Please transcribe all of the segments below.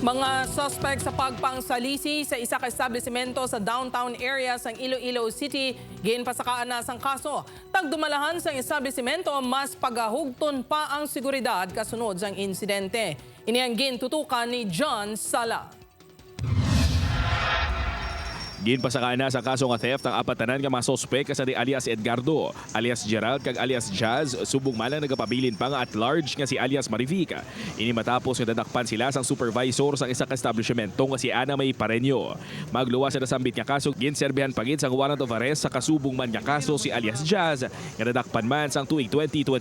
Mga suspect sa pagpangsalisi sa isa ka establishmento sa downtown area sa Iloilo City, ginpasakaan na sang kaso. Tagdumalahan sa establishmento, mas pagahugton pa ang seguridad kasunod sang insidente. Ini ang gintutukan ni John Sala. Ginpasakaan na sa kaso nga theft ang apatanan nga mga sospek kasadi alias Edgardo, alias Gerald kag alias Jazz, subong malang nagapabilin pa nga at large nga si alias Marivica. Ini matapos nga dadakpan sila sang supervisor sa isa ka establishmento nga si Ana May Pareño. Magluwas sa nasambit nga kaso, ginserbihan pagit sang warrant of arrest sa kasubong man nga kaso si alias Jazz nga dadakpan man sang tuig 2021.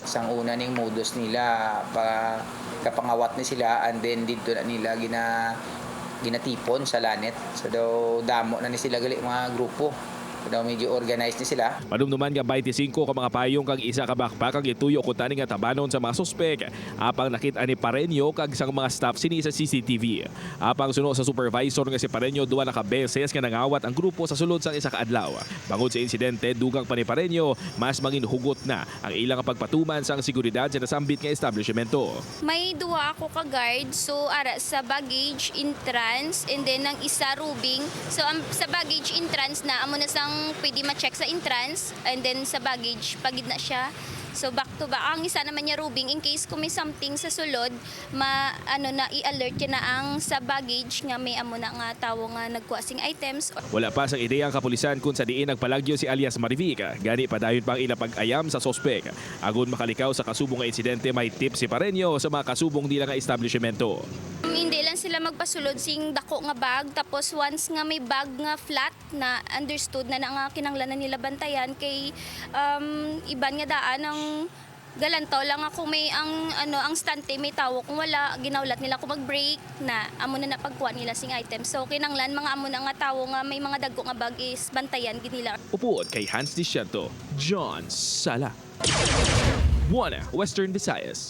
Sang una ning modus nila kapangawat ni sila and then dito na nila ginatipon sa lanet. So daw damo na ni sila gali mga grupo. So daw medyo organized ni sila. Madumduman nga 25 ka mga payong kag isa ka backpack ang ituyo ko tani nga tabanon sa mga suspek. Apang nakita ni Pareño kag sang mga staff sini sa CCTV. Apang suno sa supervisor nga si Pareño duwa na ka beses nga nangawat ang grupo sa sulod sang isa ka adlaw. Bangod sa insidente, dugang pa ni Pareño, mas mangin hugot na ang ilang pagpatuman sang seguridad sa nasambit nga establishmento. May duwa ako ka guard, so ara sa baggage entrance and then ang isa rubing. So sa baggage entrance na amo na sang pwede ma-check sa entrance and then sa baggage pagid na siya. So back to back. Ang isa naman niya rubing in case kung may something sa sulod, na i-alert niya na ang sa baggage nga may amo na nga tawo nga nagkuha sing items. Wala pa sang ideya ang kapulisan kung sa diin nagpalagyo si alias Marivica. Gani padayon pang ilang pag-ayam sa sospek. Agon makalikaw sa kasubong nga insidente, may tip si Pareño sa mga kasubong nila nga establishmento. Hindi lang sila magpasulod sing dako nga bag, tapos once nga may bag nga flat na understood na nga kinanglanan nila bantayan kay iban nga daan ang galantaw lang ako may ang stante may tawo kung wala ginawlat nila ako mag-break na amo na napagkuha nila sing item. So kinanglan mga amo na nga tawo nga may mga dagko nga bag is bantayan ginila. Upuot kay Hans Diciento, John Sala. Buona, Western Visayas.